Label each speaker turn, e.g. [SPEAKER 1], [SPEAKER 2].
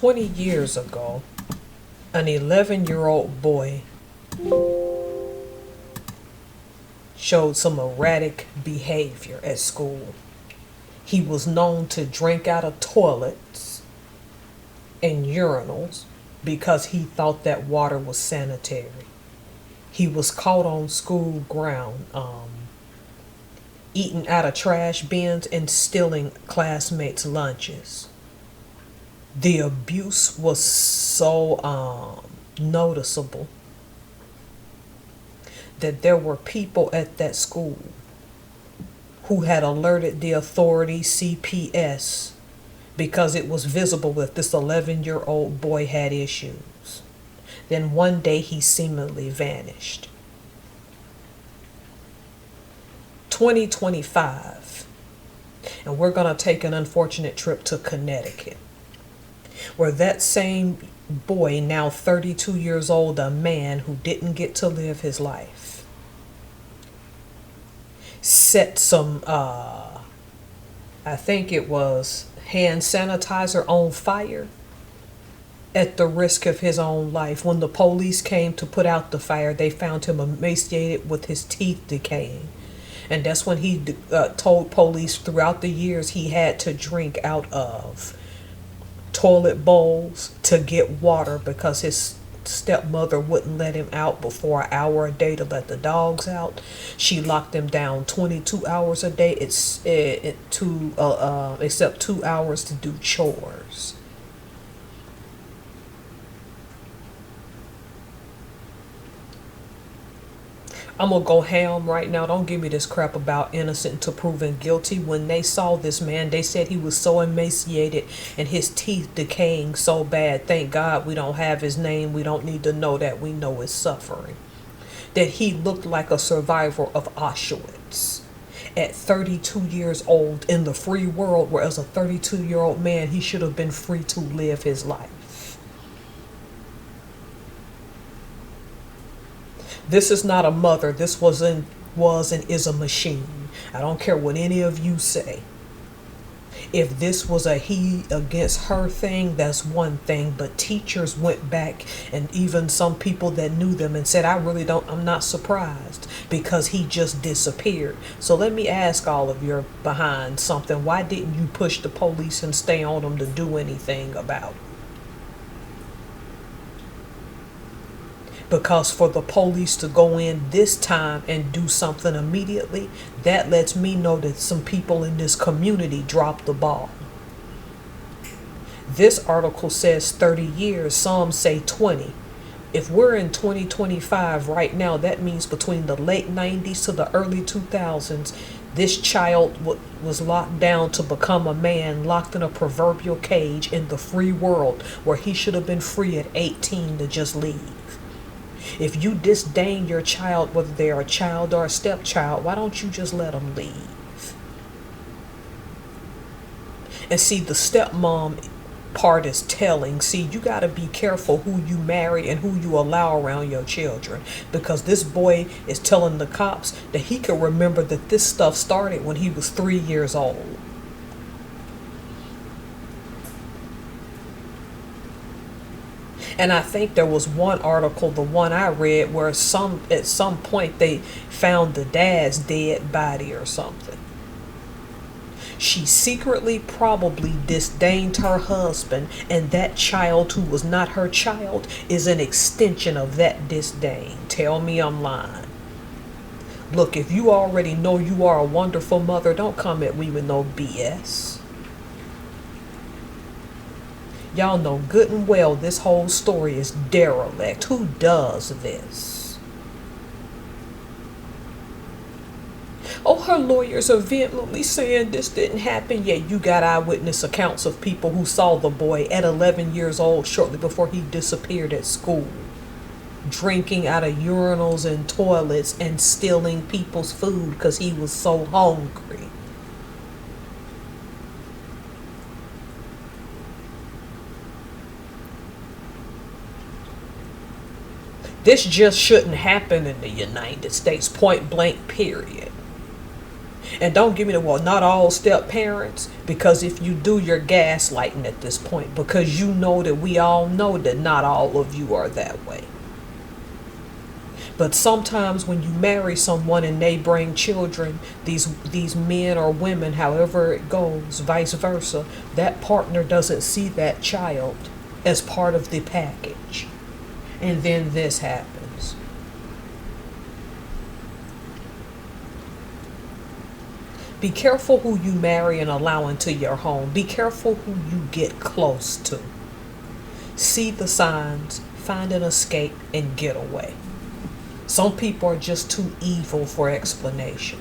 [SPEAKER 1] 20 years ago, an 11-year-old boy showed some erratic behavior at school. He was known to drink out of toilets and urinals because he thought that water was sanitary. He was caught on school ground eating out of trash bins and stealing classmates' lunches. The abuse was so noticeable that there were people at that school who had alerted the authorities, CPS, because it was visible that this 11-year-old boy had issues. Then one day he seemingly vanished. 2025, and we're going to take an unfortunate trip to Connecticut, where that same boy, now 32 years old, a man who didn't get to live his life, set some, I think it was hand sanitizer on fire at the risk of his own life. When the police came to put out the fire, they found him emaciated with his teeth decaying. And that's when he told police throughout the years he had to drink out of toilet bowls to get water because his stepmother wouldn't let him out before an hour a day to let the dogs out. She locked him down 22 hours a day. Except 2 hours to do chores. I'm gonna go ham right now. Don't give me this crap about innocent to proven guilty. When they saw this man, they said he was so emaciated and his teeth decaying so bad. Thank God we don't have his name. We don't need to know that. We know his suffering. That he looked like a survivor of Auschwitz. At 32 years old in the free world, where as a 32-year-old man, he should have been free to live his life. This is not a mother. This was and is a machine. I don't care what any of you say. If this was a he against her thing, that's one thing. But teachers went back, and even some people that knew them, and said, I'm not surprised because he just disappeared. So let me ask all of you behind something. Why didn't you push the police and stay on them to do anything about it? Because for the police to go in this time and do something immediately, that lets me know that some people in this community dropped the ball. This article says 30 years, some say 20. If we're in 2025 right now, that means between the late 90s to the early 2000s, this child was locked down to become a man, locked in a proverbial cage in the free world where he should have been free at 18 to just leave. If you disdain your child, whether they're a child or a stepchild, why don't you just let them leave? And see, the stepmom part is telling. See, you got to be careful who you marry and who you allow around your children. Because this boy is telling the cops that he can remember that this stuff started when he was 3 years old. And I think there was one article, the one I read, where at some point they found the dad's dead body or something. She secretly probably disdained her husband, and that child who was not her child is an extension of that disdain. Tell me I'm lying. Look, if you already know you are a wonderful mother, don't come at me with no BS. Y'all know good and well this whole story is derelict. Who does this? Oh, her lawyers are vehemently saying this didn't happen. Yet you got eyewitness accounts of people who saw the boy at 11 years old shortly before he disappeared at school, drinking out of urinals and toilets and stealing people's food because he was so hungry. This just shouldn't happen in the United States, point blank, period. And don't give me the well, not all step parents, because if you do, you're gaslighting at this point, because you know that we all know that not all of you are that way. But sometimes when you marry someone and they bring children, these men or women, however it goes, vice versa, that partner doesn't see that child as part of the package. And then this happens. Be careful who you marry and allow into your home. Be careful who you get close to. See the signs, find an escape, and get away. Some people are just too evil for explanation.